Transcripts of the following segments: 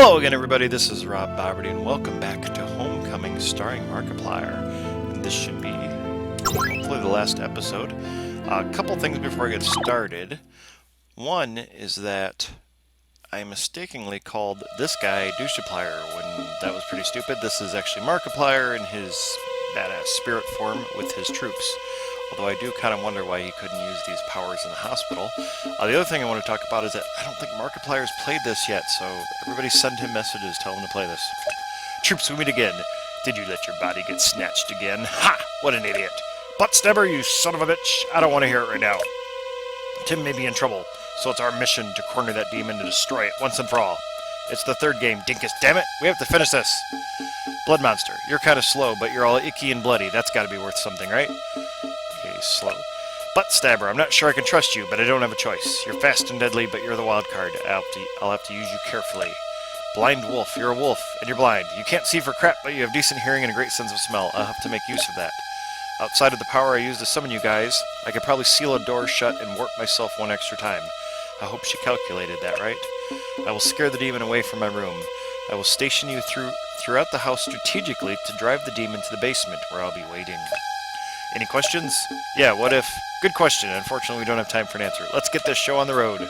Hello again, everybody. This is Rob Boberty, and welcome back to Homecoming, starring Markiplier. And this should be hopefully the last episode. A couple things before I get started. One is that I mistakenly called this guy Doucheplier when that was pretty stupid. This is actually Markiplier in his badass spirit form with his troops. Although I do kind of wonder why he couldn't use these powers in the hospital. The other thing I want to talk about is that I don't think Markiplier's played this yet, so everybody send him messages, tell him to play this. Troops, we meet again. Did you let your body get snatched again? Ha! What an idiot. Butt stabber, you son of a bitch. I don't want to hear it right now. Tim may be in trouble, so it's our mission to corner that demon and destroy it once and for all. It's the third game, dinkus. Damn it, we have to finish this. Blood monster, you're kind of slow, but you're all icky and bloody. That's got to be worth something, right? Okay, slow. Butt stabber, I'm not sure I can trust you, but I don't have a choice. You're fast and deadly, but you're the wild card. I'll have to use you carefully. Blind wolf, you're a wolf, and you're blind. You can't see for crap, but you have decent hearing and a great sense of smell. I'll have to make use of that. Outside of the power I use to summon you guys, I could probably seal a door shut and warp myself one extra time. I hope she calculated that right. I will scare the demon away from my room. I will station you throughout the house strategically to drive the demon to the basement, where I'll be waiting. Any questions? Yeah, what if? Good question. Unfortunately, we don't have time for an answer. Let's get this show on the road.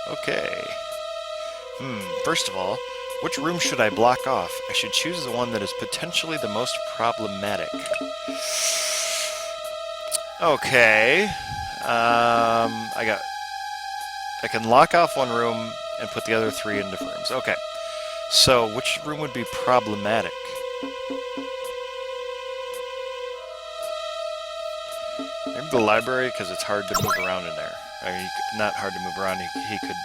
Okay. First of all, which room should I block off? I should choose the one that is potentially the most problematic. Okay. I can lock off one room and put the other three in different rooms. Okay. So, which room would be problematic? Maybe the library, because it's hard to move around in there. I mean, not hard to move around. He could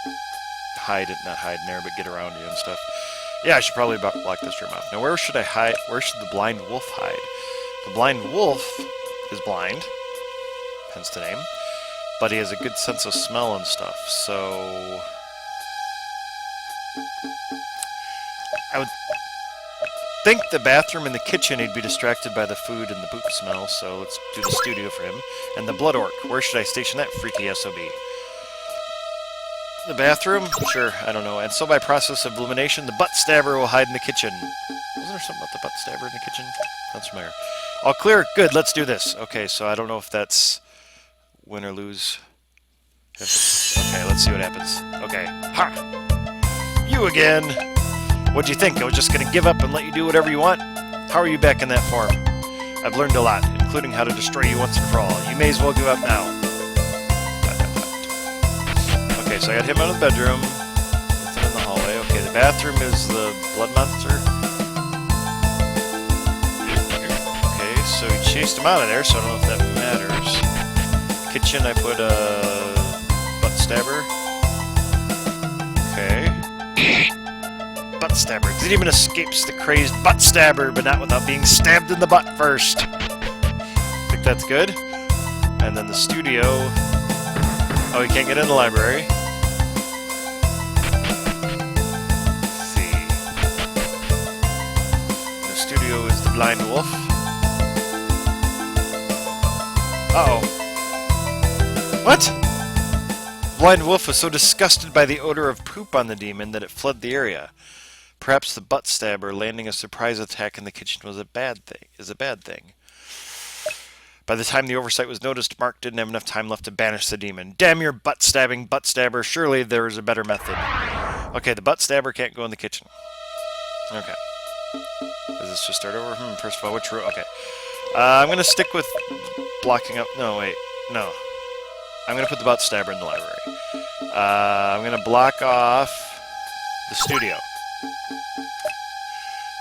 hide it, not hide in there, but get around you and stuff. Yeah, I should probably block this room off. Now, where should I hide? Where should the blind wolf hide? The blind wolf is blind, hence the name, but he has a good sense of smell and stuff, so I would think the bathroom and the kitchen, he'd be distracted by the food and the poop smell, so let's do the studio for him. And the blood orc, where should I station that freaky SOB? The bathroom? Sure, I don't know. And so by process of elimination, the butt stabber will hide in the kitchen. Wasn't there something about the butt stabber in the kitchen? Sounds familiar. All clear? Good, let's do this. Okay, so I don't know if that's win or lose. Okay, let's see what happens. Okay. Ha! You again! What'd you think? I was just gonna give up and let you do whatever you want? How are you back in that form? I've learned a lot, including how to destroy you once and for all. You may as well give up now. Okay, so I got him out of the bedroom. Nothing in the hallway. Okay, the bathroom is the blood monster. Okay, so he chased him out of there, so I don't know if that matters. Kitchen, I put a butt stabber. Okay. Butt stabber. It even escapes the crazed butt stabber, but not without being stabbed in the butt first. Think that's good. And then the studio. Oh, he can't get in the library. Let's see. The studio is the blind wolf. Uh-oh. What? Blind wolf was so disgusted by the odor of poop on the demon that it fled the area. Perhaps the butt stabber landing a surprise attack in the kitchen was a bad thing. By the time the oversight was noticed, Mark didn't have enough time left to banish the demon. Damn your butt-stabbing butt stabber! Surely there is a better method. Okay, the butt stabber can't go in the kitchen. Okay. Does this just start over? First of all, which room? Okay. I'm gonna stick with blocking up. No, wait. No. I'm gonna put the butt stabber in the library. I'm gonna block off the studio.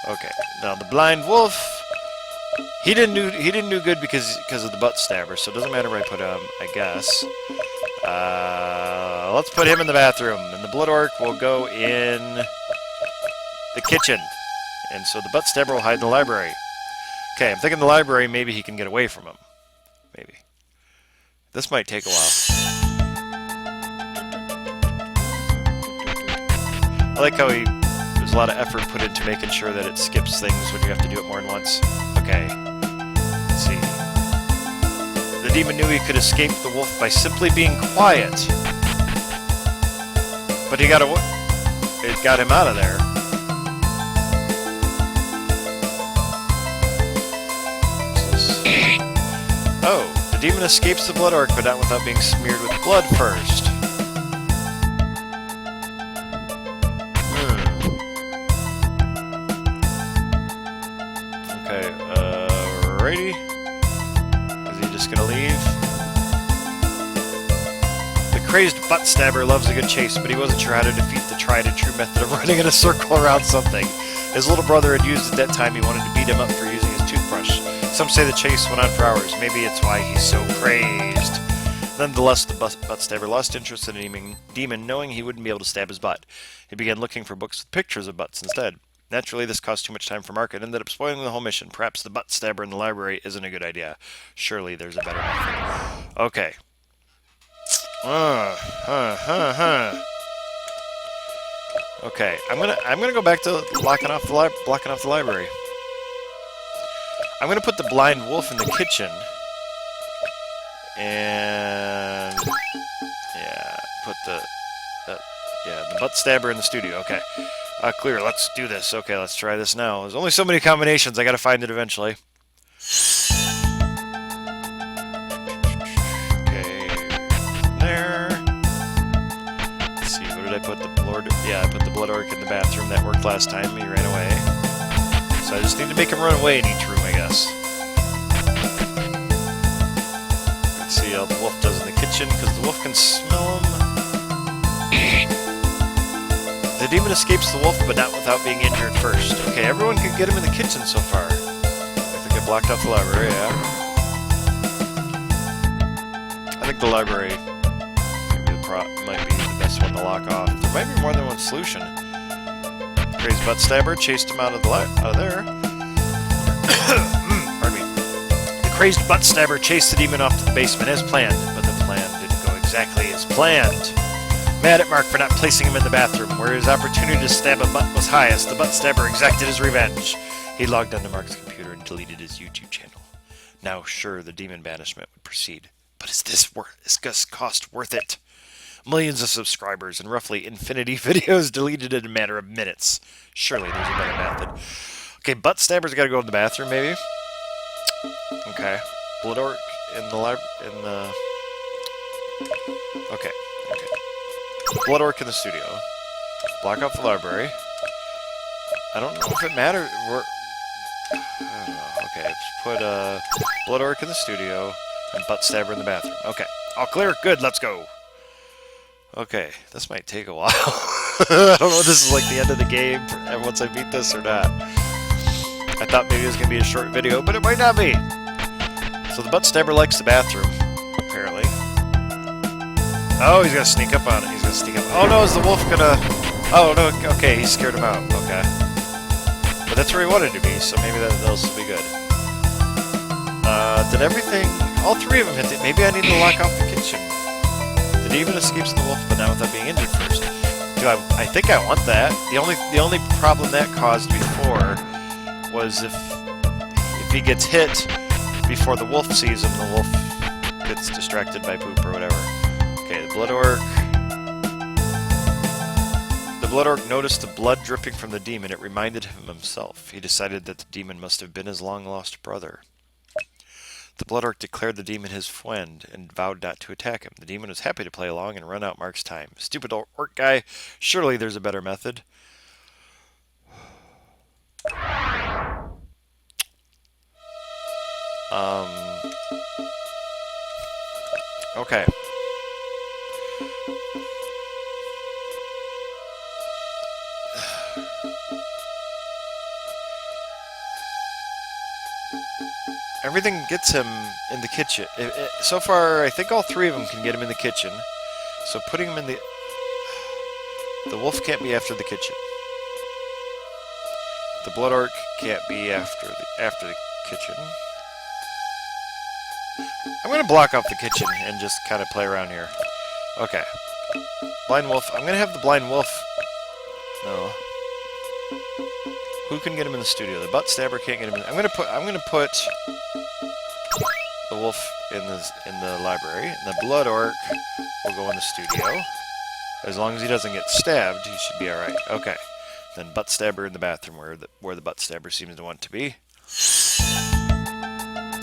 Okay, now the blind wolf, he didn't do good because of the butt stabber, so it doesn't matter where I put him, I guess. Let's put him in the bathroom, and the blood orc will go in the kitchen, and so the butt stabber will hide in the library. Okay, I'm thinking the library, maybe he can get away from him. Maybe. This might take a while. I like how there's a lot of effort put into making sure that it skips things when you have to do it more than once. Okay. Let's see. The demon knew he could escape the wolf by simply being quiet. But it got him out of there. Oh, the demon escapes the blood orc, but not without being smeared with blood first. Okay, righty. Is he just gonna leave? The crazed butt stabber loves a good chase, but he wasn't sure how to defeat the tried and true method of running in a circle around something. His little brother had used it that time. He wanted to beat him up for using his toothbrush. Some say the chase went on for hours. Maybe it's why he's so crazed. Nonetheless, the butt stabber lost interest in the demon, knowing he wouldn't be able to stab his butt. He began looking for books with pictures of butts instead. Naturally, this cost too much time for Mark and ended up spoiling the whole mission. Perhaps the butt stabber in the library isn't a good idea. Surely there's a better method. Okay. Okay, I'm gonna go back to blocking off the library. I'm gonna put the blind wolf in the kitchen, and yeah, put the butt stabber in the studio. Okay, clear. Let's do this. Okay, let's try this now. There's only so many combinations. I gotta find it eventually. Okay, there. Let's see. What did I put the blood? Yeah, I put the blood orc in the bathroom. That worked last time. He ran away. So I just need to make him run away in each room, I guess. Let's see how the wolf does in the kitchen, because the wolf can smell him. The demon escapes the wolf, but not without being injured first. Okay, everyone can get him in the kitchen so far. I think I blocked off the library, yeah. I think the library might be the best one to lock off. There might be more than one solution. Crazed butt stabber chased him out of there. Pardon me. The crazed butt stabber chased the demon off to the basement as planned, but the plan didn't go exactly as planned. Mad at Mark for not placing him in the bathroom, where his opportunity to stab a butt was highest, the butt stabber exacted his revenge. He logged onto Mark's computer and deleted his YouTube channel. Now, sure, the demon banishment would proceed, but is this cost worth it? Millions of subscribers and roughly infinity videos deleted in a matter of minutes. Surely there's a better method. Okay, butt stabber's got to go in the bathroom, maybe. Okay, blood orc in the Okay. Blood orc in the studio. Block off the library. I don't know if it matters. I don't know. Okay, let's put blood orc in the studio and butt stabber in the bathroom. Okay, all clear. Good. Let's go. Okay, this might take a while. I don't know if this is like the end of the game once I beat this or not. I thought maybe it was going to be a short video, but it might not be. So the butt stabber likes the bathroom, apparently. Oh, he's going to sneak up on it. He's going to sneak up. Oh no, is the wolf going to... Oh no, okay, he scared him out. Okay. But that's where he wanted to be, so maybe that'll still be good. Did everything... All three of them hit it. Maybe I need to lock off the kitchen. The demon escapes the wolf, but not without being injured first. Do I think I want that. The only problem that caused before was if he gets hit before the wolf sees him, the wolf gets distracted by poop or whatever. Okay, the blood orc. The blood orc noticed the blood dripping from the demon. It reminded him of himself. He decided that the demon must have been his long-lost brother. The blood orc declared the demon his friend and vowed not to attack him. The demon was happy to play along and run out Mark's time. Stupid orc guy. Surely there's a better method. Okay. Everything gets him in the kitchen. So far, I think all three of them can get him in the kitchen. So putting him in the... The wolf can't be after the kitchen. The blood orc can't be after the kitchen. I'm going to block off the kitchen and just kind of play around here. Okay. Blind wolf. I'm going to have the blind wolf... No. Who can get him in the studio? The butt stabber can't get him in... I'm going to put the wolf in the library, and the blood orc will go in the studio. As long as he doesn't get stabbed, he should be all right. Okay. Then butt stabber in the bathroom, where the butt stabber seems to want to be.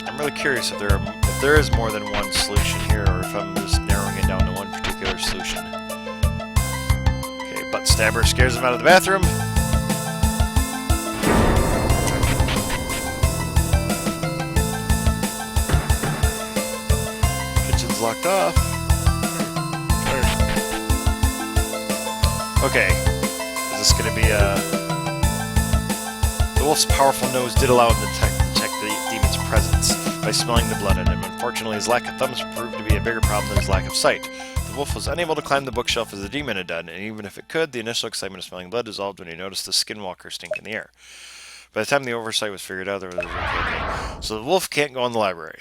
I'm really curious if there is more than one solution here, or if I'm just narrowing it down to one particular solution. Okay, butt stabber scares him out of the bathroom. Kitchen's locked off. Okay, is this going to be The wolf's powerful nose did allow him to detect the demon's presence by smelling the blood in him. Unfortunately, his lack of thumbs proved to be a bigger problem than his lack of sight. The wolf was unable to climb the bookshelf as the demon had done, and even if it could, the initial excitement of smelling blood dissolved when he noticed the skinwalker stink in the air. By the time the oversight was figured out, there was okay. So the wolf can't go in the library.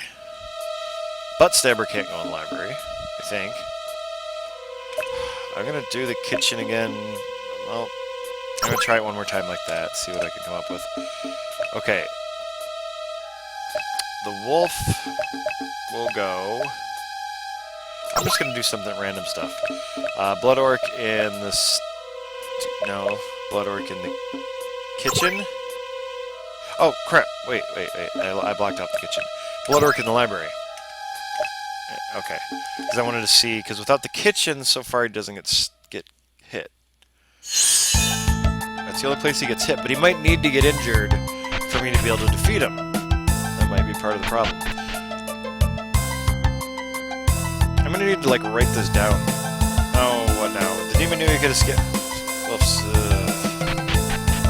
Butt stabber can't go in the library, I think. I'm going to do the kitchen again. Well, I'm going to try it one more time like that, see what I can come up with. Okay. The wolf will go... I'm just going to do something random stuff. Blood orc in the... No. Blood orc in the kitchen. Oh, crap. Wait. I blocked out the kitchen. Blood orc in the library. Okay. Because I wanted to see... Because without the kitchen, so far he doesn't get hit. That's the only place he gets hit, but he might need to get injured for me to be able to defeat him. That might be part of the problem. I'm gonna need to, like, write this down. Oh, what now? The demon knew he could escape. Whoops.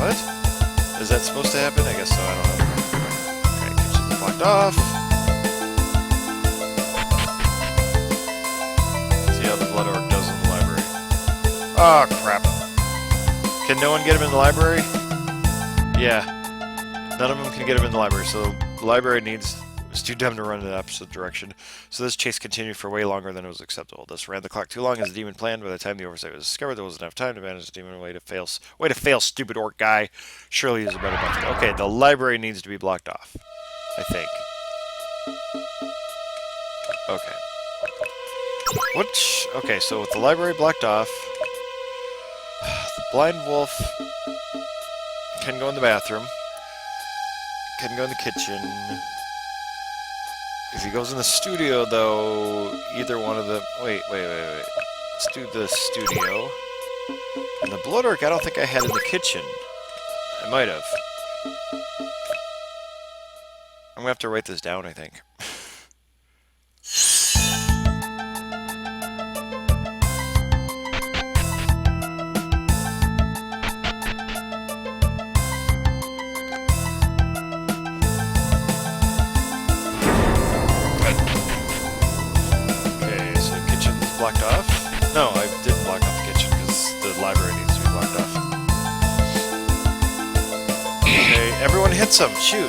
What? Is that supposed to happen? I guess so, I don't know. Okay, kitchen's blocked off. See how the blood orc does in the library. Oh, crap. Can no one get him in the library? Yeah. None of them can get him in the library, so the library is too dumb to run in the opposite direction. So this chase continued for way longer than it was acceptable. This ran the clock too long as the demon planned. By the time the oversight was discovered, there wasn't enough time to manage the demon. Way to fail, stupid orc guy. Surely there's a better method. Okay, the library needs to be blocked off, I think. Okay. Okay, so with the library blocked off, the blind wolf can go in the bathroom, can go in the kitchen. If he goes in the studio, though, either one of them... Wait. Let's do the studio. And the blood orc, I don't think I had in the kitchen. I might have. I'm gonna have to write this down, I think. Blocked off? No, I didn't block off the kitchen because the library needs to be blocked off. Okay, everyone hits him. Shoot.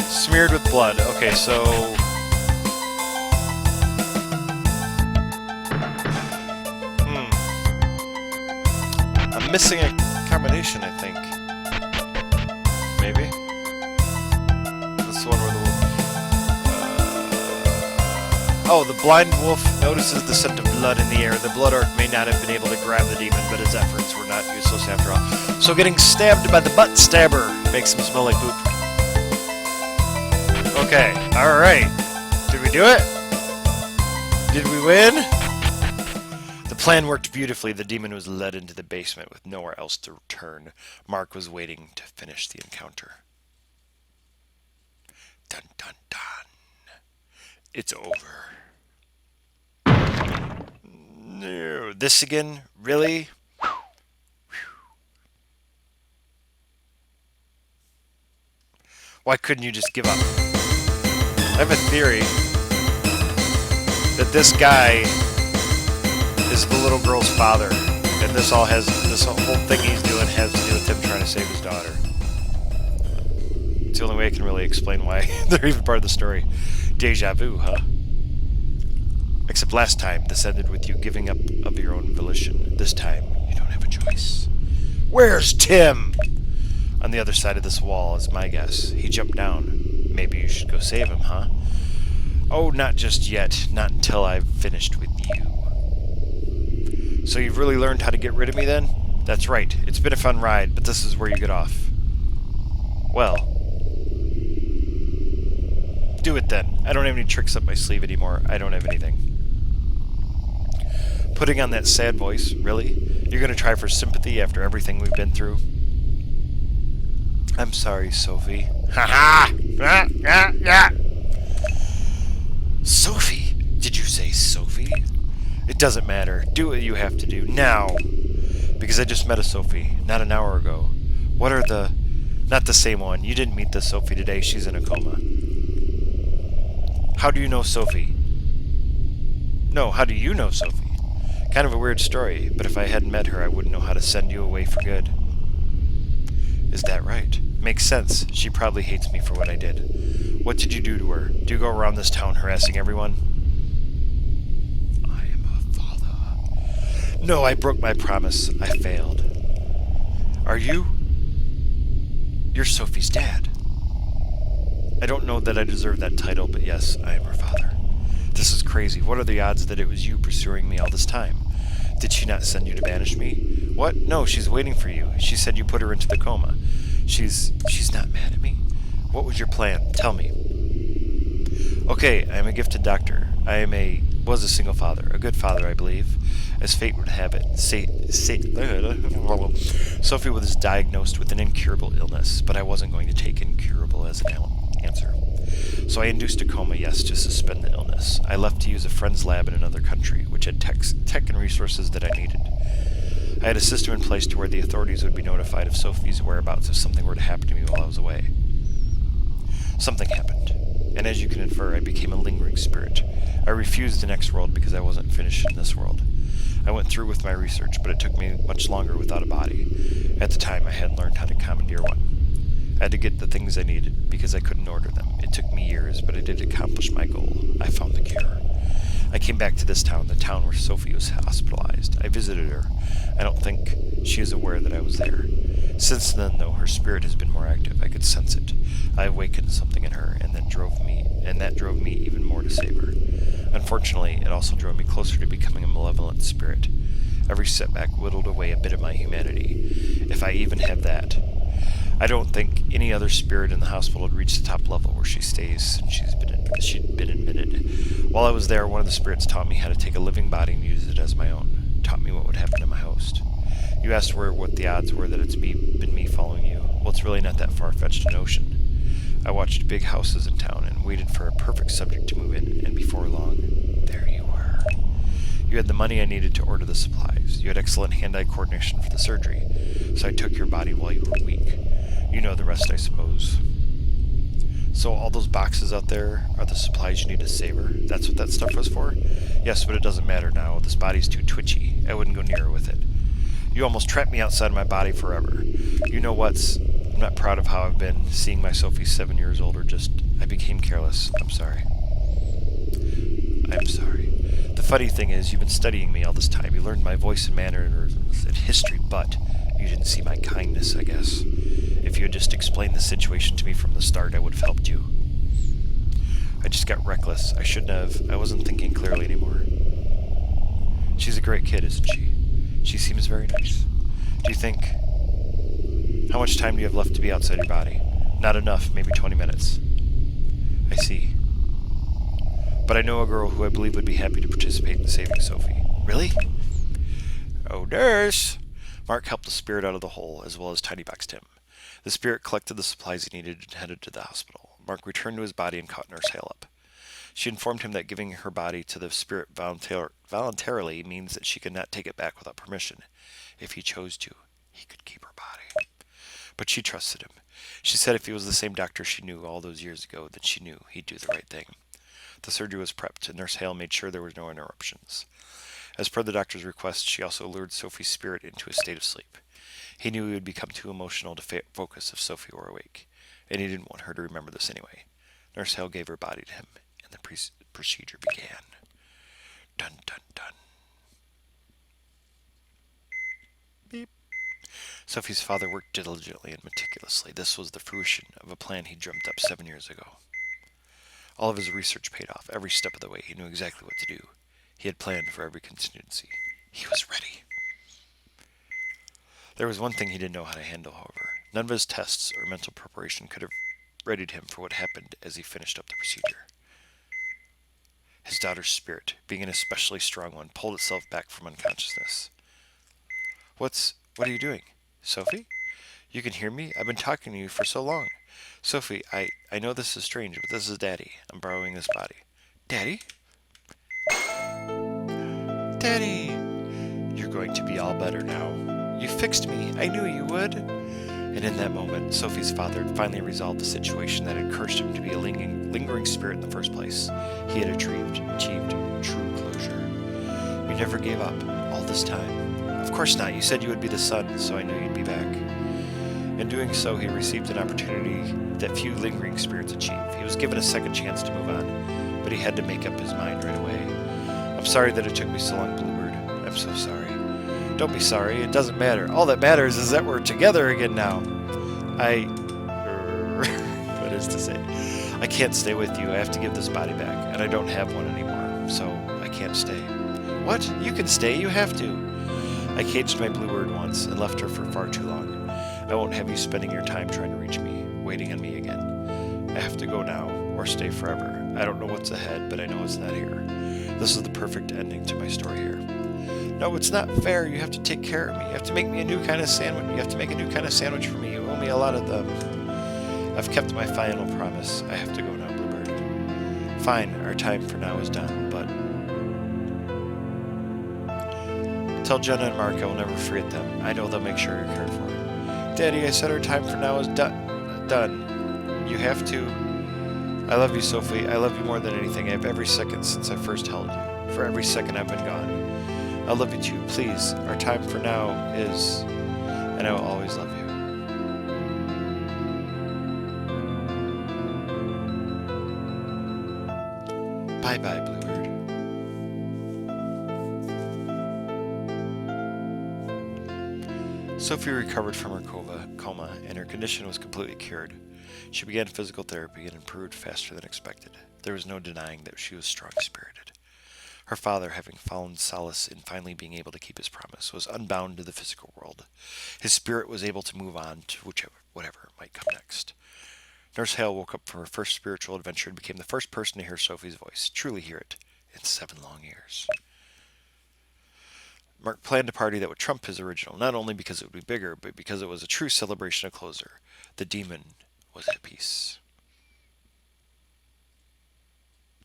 Smeared with blood. Okay, so... I'm missing a combination, I think. Maybe? That's the one where the... Oh, the blind wolf notices the scent of blood in the air. The blood orc may not have been able to grab the demon, but his efforts were not useless after all. So getting stabbed by the butt stabber makes him smell like poop. Okay, alright. Did we do it? Did we win? The plan worked beautifully. The demon was led into the basement with nowhere else to turn. Mark was waiting to finish the encounter. Dun dun dun. It's over. No, this again? Really? Why couldn't you just give up? I have a theory that this guy is the little girl's father, and this whole thing he's doing has to do with him trying to save his daughter. It's the only way I can really explain why they're even part of the story. Deja vu, huh? Except last time, this ended with you giving up of your own volition. This time, you don't have a choice. Where's Tim? On the other side of this wall is my guess. He jumped down. Maybe you should go save him, huh? Oh, not just yet. Not until I've finished with you. So you've really learned how to get rid of me, then? That's right. It's been a fun ride, but this is where you get off. Well... Do it then. I don't have any tricks up my sleeve anymore. I don't have anything. Putting on that sad voice, really? You're going to try for sympathy after everything we've been through? I'm sorry, Sophie. Ha ha! Yeah. Sophie? Did you say Sophie? It doesn't matter. Do what you have to do, now. Because I just met a Sophie, not an hour ago. What are the... Not the same one. You didn't meet the Sophie today. She's in a coma. How do you know Sophie? No, how do you know Sophie? Kind of a weird story, but if I hadn't met her, I wouldn't know how to send you away for good. Is that right? Makes sense. She probably hates me for what I did. What did you do to her? Do you go around this town harassing everyone? I am a father. No, I broke my promise. I failed. Are you? You're Sophie's dad. I don't know that I deserve that title, but yes, I am her father. This is crazy. What are the odds that it was you pursuing me all this time? Did she not send you to banish me? What? No, she's waiting for you. She said you put her into the coma. She's not mad at me? What was your plan? Tell me. Okay, I am a gifted doctor. Was a single father. A good father, I believe. As fate would have it. Sophie was diagnosed with an incurable illness, but I wasn't going to take incurable as an answer. So I induced a coma, yes, to suspend the illness. I left to use a friend's lab in another country, which had tech and resources that I needed. I had a system in place to where the authorities would be notified of Sophie's whereabouts if something were to happen to me while I was away. Something happened, and as you can infer, I became a lingering spirit. I refused the next world because I wasn't finished in this world. I went through with my research, but it took me much longer without a body. At the time, I hadn't learned how to commandeer one. I had to get the things I needed, because I couldn't order them. It took me years, but I did accomplish my goal. I found the cure. I came back to this town, the town where Sophie was hospitalized. I visited her. I don't think she is aware that I was there. Since then, though, her spirit has been more active. I could sense it. I awakened something in her, and that drove me even more to save her. Unfortunately, it also drove me closer to becoming a malevolent spirit. Every setback whittled away a bit of my humanity, if I even have that. I don't think any other spirit in the hospital had reached the top level where she stays since she'd been admitted. While I was there, one of the spirits taught me how to take a living body and use it as my own. Taught me what would happen to my host. You asked what the odds were that it's been me following you. Well, it's really not that far-fetched a notion. I watched big houses in town and waited for a perfect subject to move in, and before long, there you were. You had the money I needed to order the supplies. You had excellent hand-eye coordination for the surgery, so I took your body while you were weak. You know the rest, I suppose. So all those boxes out there are the supplies you need to save her? That's what that stuff was for? Yes, but it doesn't matter now. This body's too twitchy. I wouldn't go near her with it. You almost trapped me outside of my body forever. You know what's... I'm not proud of how I've been. Seeing my Sophie 7 years older, I became careless. I'm sorry. I'm sorry. The funny thing is, you've been studying me all this time. You learned my voice and mannerisms and history, but you didn't see my kindness, I guess. If you had just explained the situation to me from the start, I would have helped you. I just got reckless. I shouldn't have. I wasn't thinking clearly anymore. She's a great kid, isn't she? She seems very nice. Do you think... How much time do you have left to be outside your body? Not enough, maybe 20 minutes. I see. But I know a girl who I believe would be happy to participate in saving Sophie. Really? Oh, nurse! Mark helped the spirit out of the hole, as well as tinyboxed him. The spirit collected the supplies he needed and headed to the hospital. Mark returned to his body and caught Nurse Hale up. She informed him that giving her body to the spirit voluntarily means that she could not take it back without permission. If he chose to, he could keep her body. But she trusted him. She said if he was the same doctor she knew all those years ago, then she knew he'd do the right thing. The surgery was prepped, and Nurse Hale made sure there were no interruptions. As per the doctor's request, she also lured Sophie's spirit into a state of sleep. He knew he would become too emotional to focus if Sophie were awake, and he didn't want her to remember this anyway. Nurse Hale gave her body to him, and the procedure began. Dun, dun, dun. Beep. Sophie's father worked diligently and meticulously. This was the fruition of a plan he dreamt up 7 years ago. All of his research paid off. Every step of the way, he knew exactly what to do. He had planned for every contingency. He was ready. There was one thing he didn't know how to handle, however. None of his tests or mental preparation could have readied him for what happened as he finished up the procedure. His daughter's spirit, being an especially strong one, pulled itself back from unconsciousness. What are you doing? Sophie? You can hear me? I've been talking to you for so long. Sophie, I know this is strange, but this is Daddy. I'm borrowing this body. Daddy? Daddy! You're going to be all better now. You fixed me. I knew you would. And in that moment, Sophie's father had finally resolved the situation that had cursed him to be a lingering spirit in the first place. He had achieved true closure. You never gave up all this time. Of course not. You said you would be the son, so I knew you'd be back. In doing so, he received an opportunity that few lingering spirits achieve. He was given a second chance to move on, but he had to make up his mind right away. I'm sorry that it took me so long, Bluebird. I'm so sorry. Don't be sorry. It doesn't matter. All that matters is that we're together again now. What is to say? I can't stay with you. I have to give this body back, and I don't have one anymore, so I can't stay. What? You can stay. You have to. I caged my Bluebird once and left her for far too long. I won't have you spending your time trying to reach me, waiting on me again. I have to go now, or stay forever. I don't know what's ahead, but I know it's not here. This is the perfect ending to my story here. No, it's not fair. You have to take care of me. You have to make me a new kind of sandwich. You have to make a new kind of sandwich for me. You owe me a lot of them. I've kept my final promise. I have to go now, Bluebird. Fine, our time for now is done, but... Tell Jenna and Mark I will never forget them. I know they'll make sure you're cared for. Daddy, I said our time for now is done. You have to... I love you, Sophie. I love you more than anything. I have every second since I first held you. For every second I've been gone. I love you too. Please, our time for now is... And I will always love you. Bye-bye, Bluebird. Sophie recovered from her coma, and her condition was completely cured. She began physical therapy and improved faster than expected. There was no denying that she was strong-spirited. Her father, having found solace in finally being able to keep his promise, was unbound to the physical world. His spirit was able to move on to whatever might come next. Nurse Hale woke up from her first spiritual adventure and became the first person to hear Sophie's voice, truly hear it, in 7 long years. Mark planned a party that would trump his original, not only because it would be bigger, but because it was a true celebration of closure. The demon was at peace.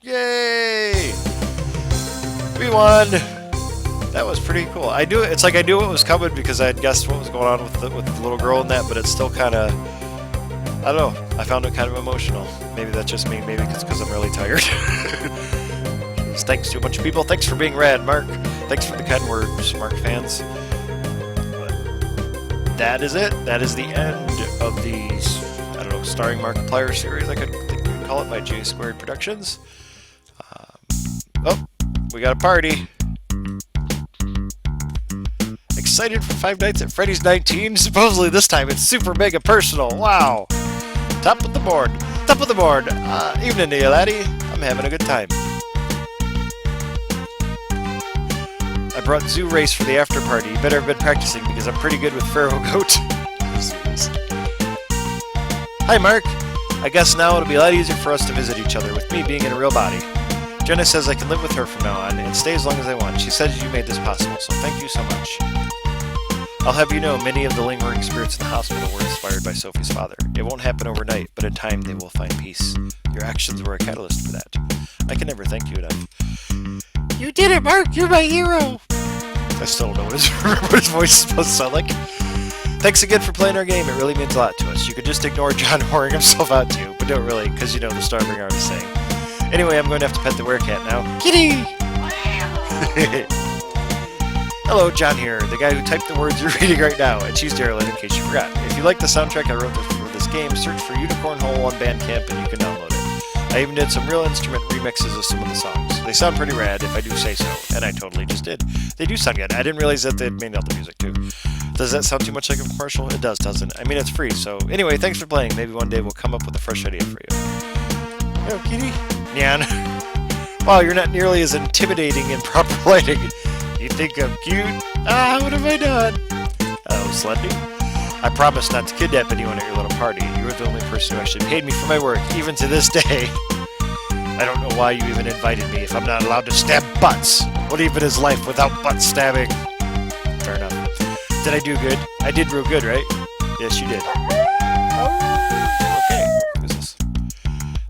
Yay! We won! That was pretty cool. It's like I knew what was coming because I had guessed what was going on with the little girl in that, but it's still kind of... I don't know. I found it kind of emotional. Maybe that's just me. Maybe it's because I'm really tired. Thanks to a bunch of people. Thanks for being rad, Mark. Thanks for the kind words, Mark fans. But that is it. That is the end of the, I don't know, Starring Markiplier series, I think you could call it, by J Squared Productions. Oh, we got a party. Excited for Five Nights at Freddy's 19? Supposedly this time it's super mega personal. Wow. Top of the board. Top of the board. Evening to you, laddie. I'm having a good time. I brought Zoo Race for the after party. You better have been practicing because I'm pretty good with Pharaoh Goat. Hi, Mark. I guess now it'll be a lot easier for us to visit each other with me being in a real body. Jenna says I can live with her from now on and stay as long as I want. She says you made this possible, so thank you so much. I'll have you know, many of the lingering spirits in the hospital were inspired by Sophie's father. It won't happen overnight, but in time they will find peace. Your actions were a catalyst for that. I can never thank you enough. You did it, Mark! You're my hero! I still don't know what his voice is supposed to sound like. Thanks again for playing our game. It really means a lot to us. You could just ignore John whoring himself out to you, but don't really, because you know the Starring artist saying. Anyway, I'm going to have to pet the werecat now. Kitty! Hello, John here, the guy who typed the words you're reading right now, and she's Darylyn, in case you forgot. If you like the soundtrack I wrote for this game, search for Unicorn Hole on Bandcamp and you can download it. I even did some real instrument remixes of some of the songs. They sound pretty rad, if I do say so, and I totally just did. They do sound good. I didn't realize that they'd made all the music, too. Does that sound too much like a commercial? It does, doesn't it? I mean, it's free, so... Anyway, thanks for playing. Maybe one day we'll come up with a fresh idea for you. Yo, kitty. Nyan. Wow, you're not nearly as intimidating in proper lighting. You think I'm cute? Ah, what have I done? Hello, Slendy. I promised not to kidnap anyone at your little party. You were the only person who actually paid me for my work, even to this day. I don't know why you even invited me if I'm not allowed to stab butts. What even is life without butt stabbing? Fair enough. Did I do good? I did real good, right? Yes, you did. Okay. Who's this?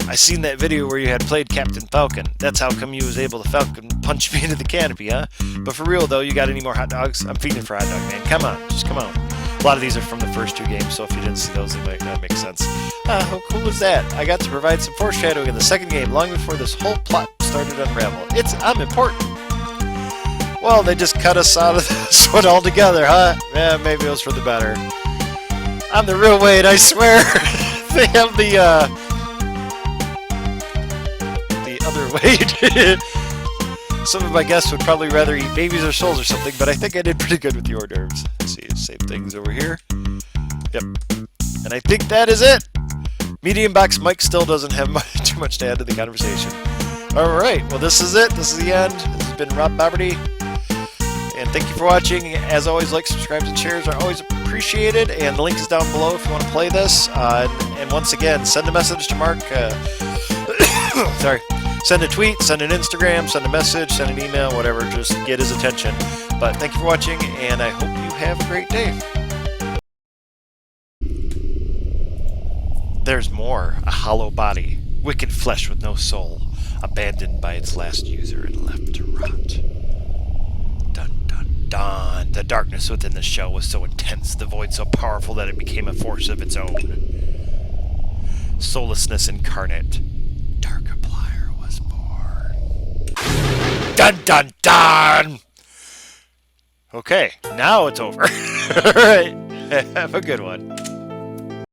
I seen that video where you had played Captain Falcon. That's how come you was able to Falcon punch me into the canopy, huh? But for real, though, you got any more hot dogs? I'm feeding for hot dog, man. Come on. Just come on. A lot of these are from the first 2 games, so if you didn't see those, they might not make sense. How cool is that? I got to provide some foreshadowing in the second game, long before this whole plot started to unravel. I'm important. Well, they just cut us out of this one altogether, huh? Yeah, maybe it was for the better. I'm the real Wade, I swear. They have the other Wade. Some of my guests would probably rather eat babies or souls or something, but I think I did pretty good with the hors d'oeuvres. Let's see, same things over here. Yep. And I think that is it. Medium box Mike still doesn't have too much to add to the conversation. Alright, well this is it. This is the end. This has been Rob Boberty. And thank you for watching. As always, likes, subscribes, and shares are always appreciated. And the link is down below if you want to play this. And once again, send a message to Mark. Sorry. Send a tweet, send an Instagram, send a message, send an email, whatever. Just get his attention. But thank you for watching, and I hope you have a great day. There's more. A hollow body. Wicked flesh with no soul. Abandoned by its last user and left to rot. Dun dun dun. The darkness within the shell was so intense, the void so powerful that it became a force of its own. Soullessness incarnate. Markiplier was born. Dun dun dun! Okay, now it's over. Alright, have a good one.